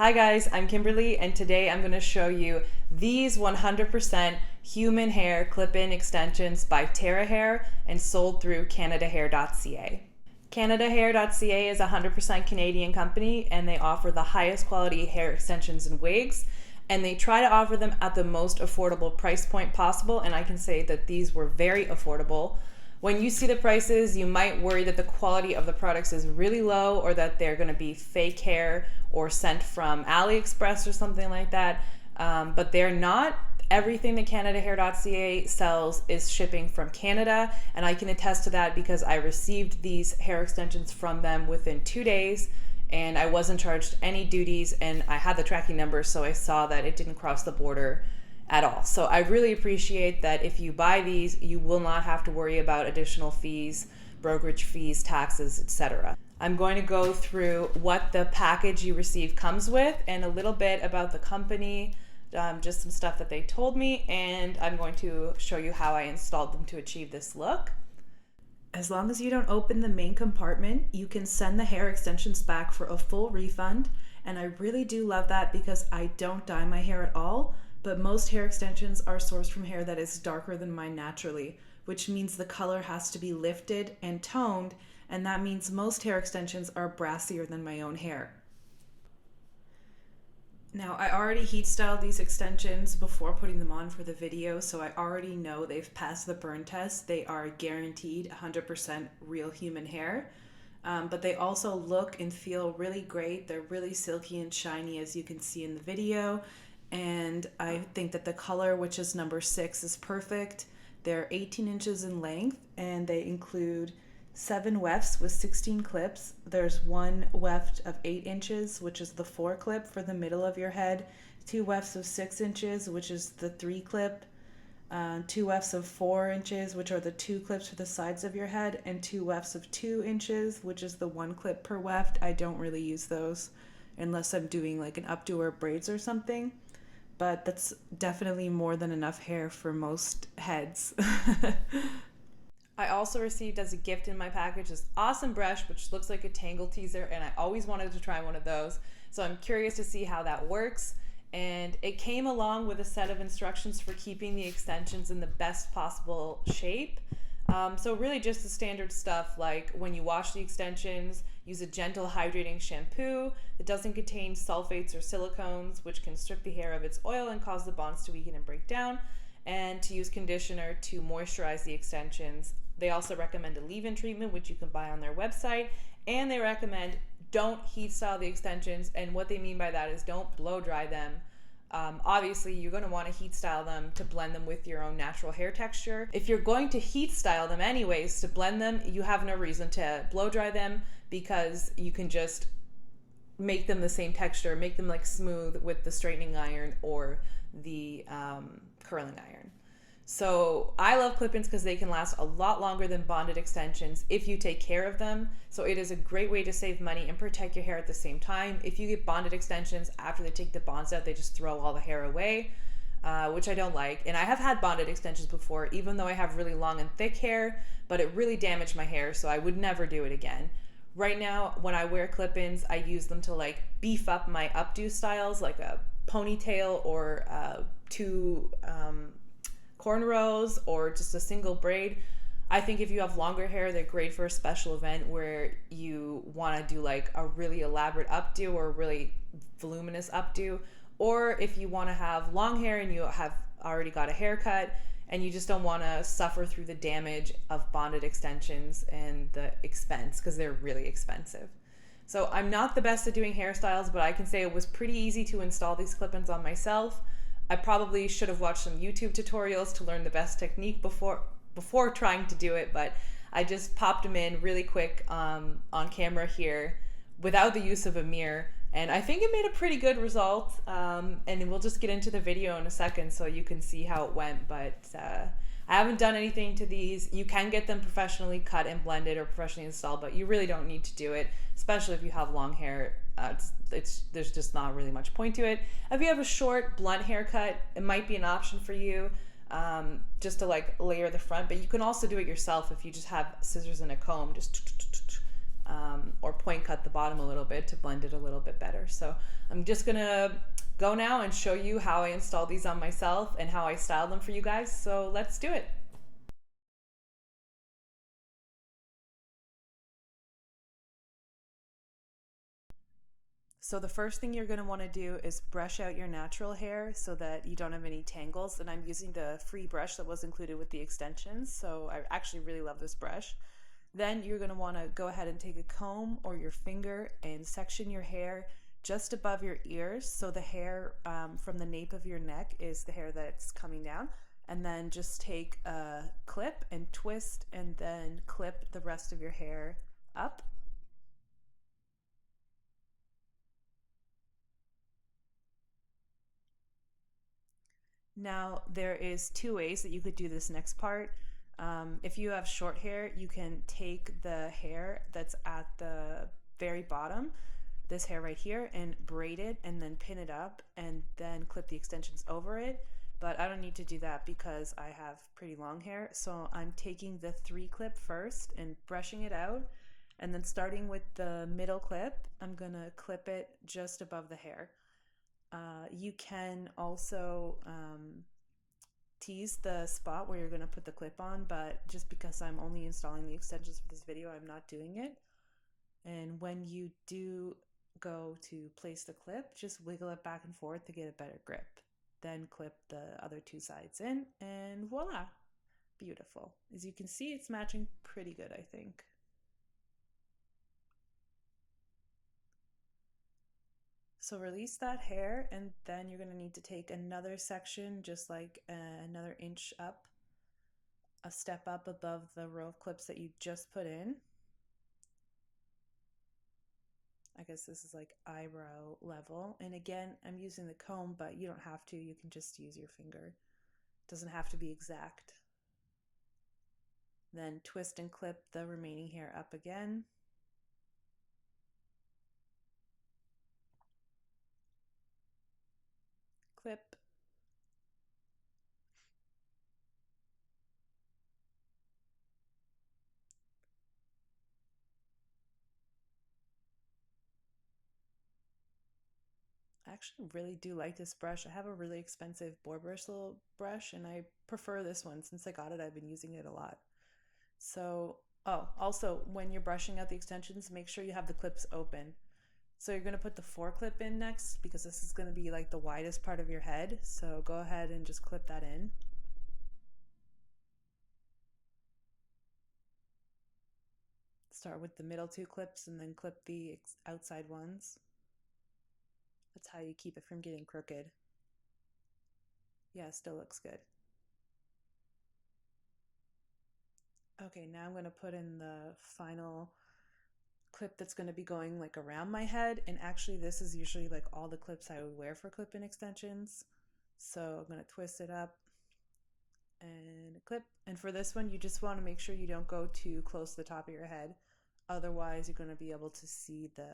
Hi guys, I'm Kimberly and today I'm going to show you these 100% human hair clip-in extensions by CanadaHair and sold through CanadaHair.ca. CanadaHair.ca is a 100% Canadian company and they offer the highest quality hair extensions and wigs, and they try to offer them at the most affordable price point possible, and I can say that these were very affordable. When you see the prices, you might worry that the quality of the products is really low or that they're going to be fake hair or sent from AliExpress or something like that, but they're not. Everything that CanadaHair.ca sells is shipping from Canada, and I can attest to that because I received these hair extensions from them within 2 days, and I wasn't charged any duties, and I had the tracking number, so I saw that it didn't cross the border at all. So I really appreciate that if you buy these, you will not have to worry about additional fees, brokerage fees, taxes, etc. I'm going to go through what the package you receive comes with and a little bit about the company, just some stuff that they told me, and I'm going to show you how I installed them to achieve this look. As long as you don't open the main compartment, you can send the hair extensions back for a full refund, and I really do love that because I don't dye my hair at all, but most hair extensions are sourced from hair that is darker than mine naturally, which means the color has to be lifted and toned, and that means most hair extensions are brassier than my own hair. Now, I already heat styled these extensions before putting them on for the video, so I already know they've passed the burn test. They are guaranteed 100% real human hair, but they also look and feel really great. They're really silky and shiny, as you can see in the video. And I think that the color, which is number 6, is perfect. They're 18 inches in length, and they include 7 wefts with 16 clips. There's 1 weft of 8 inches, which is the 4 clip for the middle of your head, 2 wefts of 6 inches, which is the 3 clip, 2 wefts of 4 inches, which are the 2 clips for the sides of your head, and 2 wefts of 2 inches, which is the 1 clip per weft. I don't really use those unless I'm doing like an updo or braids or something, but that's definitely more than enough hair for most heads. I also received as a gift in my package this awesome brush, which looks like a tangle teaser, and I always wanted to try one of those. So I'm curious to see how that works. And it came along with a set of instructions for keeping the extensions in the best possible shape. So really just the standard stuff, like when you wash the extensions, use a gentle hydrating shampoo that doesn't contain sulfates or silicones, which can strip the hair of its oil and cause the bonds to weaken and break down, and to use conditioner to moisturize the extensions. They also recommend a leave-in treatment, which you can buy on their website, and they recommend don't heat style the extensions, and what they mean by that is don't blow dry them. Obviously, you're going to want to heat style them to blend them with your own natural hair texture. If you're going to heat style them anyways to blend them, you have no reason to blow dry them because you can just make them the same texture, make them like smooth with the straightening iron or the curling iron. So I love clip-ins because they can last a lot longer than bonded extensions if you take care of them. So it is a great way to save money and protect your hair at the same time. If you get bonded extensions, after they take the bonds out, they just throw all the hair away, which I don't like. And I have had bonded extensions before, even though I have really long and thick hair, but it really damaged my hair, so I would never do it again. Right now, when I wear clip-ins, I use them to like beef up my updo styles, like a ponytail or 2 cornrows or just a single braid. I think if you have longer hair, they're great for a special event where you want to do like a really elaborate updo or a really voluminous updo, or if you want to have long hair and you have already got a haircut and you just don't want to suffer through the damage of bonded extensions and the expense, because they're really expensive. So I'm not the best at doing hairstyles, but I can say it was pretty easy to install these clip-ins on myself. I probably should have watched some YouTube tutorials to learn the best technique before trying to do it, but I just popped them in really quick on camera here without the use of a mirror, and I think it made a pretty good result, and we'll just get into the video in a second so you can see how it went, but I haven't done anything to these. You can get them professionally cut and blended or professionally installed, but you really don't need to do it, especially if you have long hair. There's just not really much point to it. If you have a short, blunt haircut, it might be an option for you, just to like layer the front, but you can also do it yourself if you just have scissors and a comb. Just or point cut the bottom a little bit to blend it a little bit better. So I'm just gonna go now and show you how I installed these on myself and how I styled them for you guys. So let's do it. So the first thing you're going to want to do is brush out your natural hair so that you don't have any tangles. And I'm using the free brush that was included with the extensions. So I actually really love this brush. Then you're going to want to go ahead and take a comb or your finger and section your hair just above your ears. So the hair from the nape of your neck is the hair that's coming down. And then just take a clip and twist and then clip the rest of your hair up. Now, there is two ways that you could do this next part. If you have short hair, you can take the hair that's at the very bottom, this hair right here, and braid it and then pin it up and then clip the extensions over it. But I don't need to do that because I have pretty long hair. So I'm taking the 3 clip first and brushing it out. And then starting with the middle clip, I'm gonna clip it just above the hair. You can also tease the spot where you're going to put the clip on, but just because I'm only installing the extensions for this video, I'm not doing it. And when you do go to place the clip, just wiggle it back and forth to get a better grip. Then clip the other 2 sides in and voila, beautiful. As you can see, it's matching pretty good, I think. So release that hair, and then you're going to need to take another section, just like another inch up, a step up above the row of clips that you just put in. I guess this is like eyebrow level. And again, I'm using the comb, but you don't have to. You can just use your finger. It doesn't have to be exact. Then twist and clip the remaining hair up again. Clip. I actually really do like this brush. I have a really expensive boar bristle brush and I prefer this one. Since I got it, I've been using it a lot. So, oh, also when you're brushing out the extensions, make sure you have the clips open. So you're going to put the 4 clip in next because this is going to be like the widest part of your head. So go ahead and just clip that in. Start with the middle 2 clips and then clip the outside ones. That's how you keep it from getting crooked. Yeah, still looks good. Okay, now I'm going to put in the final clip that's going to be going like around my head, and actually this is usually like all the clips I would wear for clip-in extensions. So I'm going to twist it up and clip. And for this one, you just want to make sure you don't go too close to the top of your head, otherwise you're going to be able to see the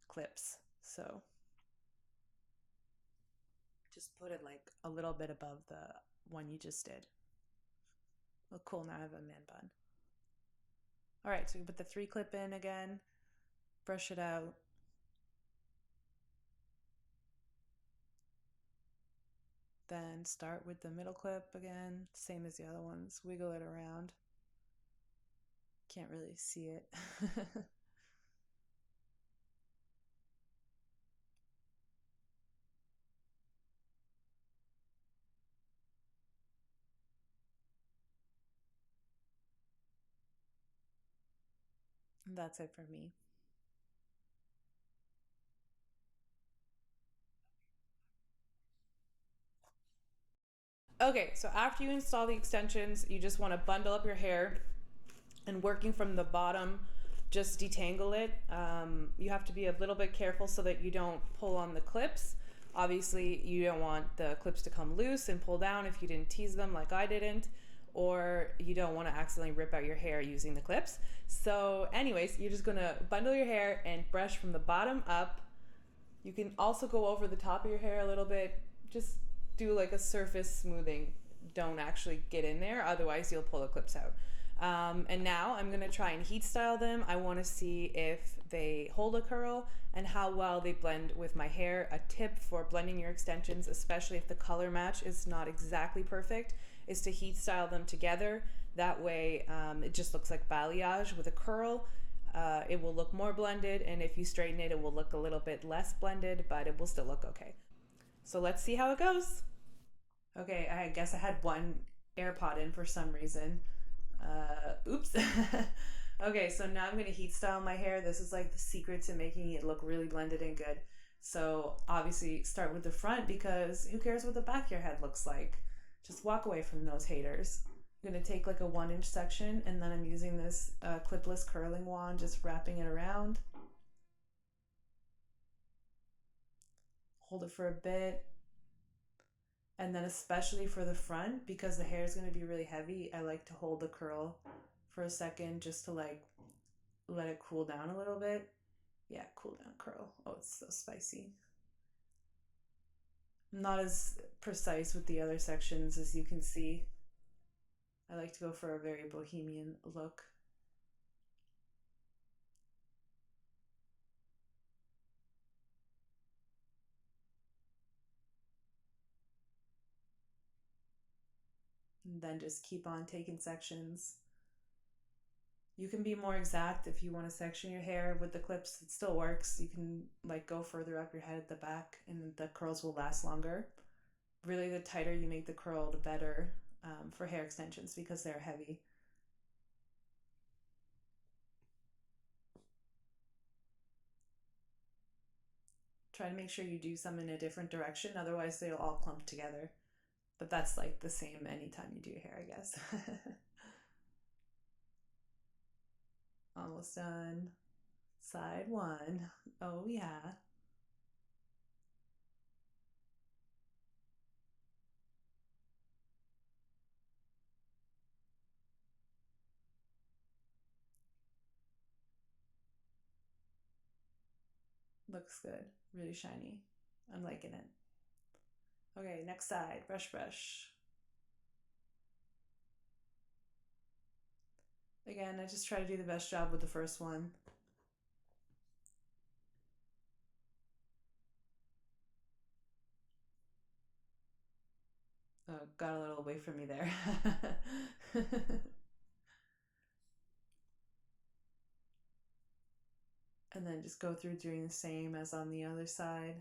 clips. So just put it like a little bit above the one you just did. Look cool. Now I have a man bun. All right, so you put the 3 clip in again, brush it out. Then start with the middle clip again, same as the other ones. Wiggle it around. Can't really see it. And that's it for me. Okay, so after you install the extensions, you just want to bundle up your hair and working from the bottom, just detangle it. You have to be a little bit careful so that you don't pull on the clips. Obviously, you don't want the clips to come loose and pull down if you didn't tease them like I didn't, or you don't want to accidentally rip out your hair using the clips. So anyways, you're just gonna bundle your hair and brush from the bottom up. You can also go over the top of your hair a little bit. Just do like a surface smoothing. Don't actually get in there, otherwise you'll pull the clips out. And now I'm going to try and heat style them. I want to see if they hold a curl and how well they blend with my hair. A tip for blending your extensions, especially if the color match is not exactly perfect, is to heat style them together. That way it just looks like balayage with a curl. It will look more blended, and if you straighten it, it will look a little bit less blended, but it will still look okay. So let's see how it goes. Okay, I guess I had one AirPod in for some reason. Oops. Okay, so now I'm gonna heat style my hair. This is like the secret to making it look really blended and good. So obviously start with the front, because who cares what the back of your head looks like? Just walk away from those haters. I'm gonna take like a 1 inch section, and then I'm using this clipless curling wand, just wrapping it around. Hold it for a bit. And then especially for the front, because the hair is going to be really heavy, I like to hold the curl for a second just to like let it cool down a little bit. Yeah, cool down curl. Oh, it's so spicy. I'm not as precise with the other sections, as you can see. I like to go for a very bohemian look. And then just keep on taking sections. You can be more exact if you want to section your hair with the clips. It still works. You can like go further up your head at the back, and the curls will last longer. Really, the tighter you make the curl, the better for hair extensions, because they're heavy. Try to make sure you do some in a different direction, otherwise they'll all clump together. But that's like the same anytime you do your hair, I guess. Almost done. Side one. Oh, yeah. Looks good. Really shiny. I'm liking it. Okay, next side. Brush, brush. Again, I just try to do the best job with the first one. Oh, got a little away from me there. And then just go through doing the same as on the other side.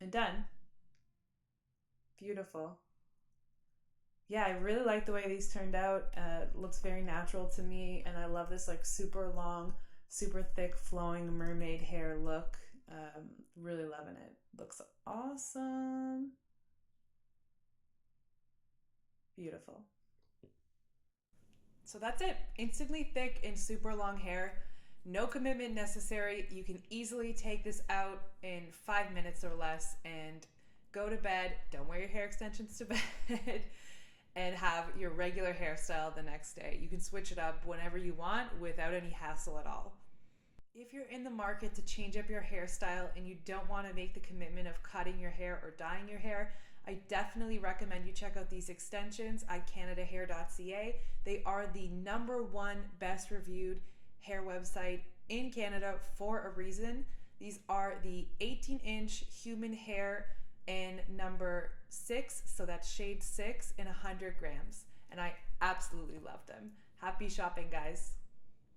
And done. Beautiful. Yeah, I really like the way these turned out. Looks very natural to me, and I love this like super long, super thick, flowing mermaid hair look. Really loving it. Looks awesome. Beautiful. So that's it. Instantly thick and super long hair. No commitment necessary. You can easily take this out in 5 minutes or less and go to bed. Don't wear your hair extensions to bed. And have your regular hairstyle the next day. You can switch it up whenever you want without any hassle at all. If you're in the market to change up your hairstyle and you don't want to make the commitment of cutting your hair or dyeing your hair, I definitely recommend you check out these extensions at CanadaHair.ca. They are the #1 best reviewed hair website in Canada for a reason. These are the 18-inch human hair in number 6, so that's shade 6 in 100 grams. And I absolutely love them. Happy shopping, guys.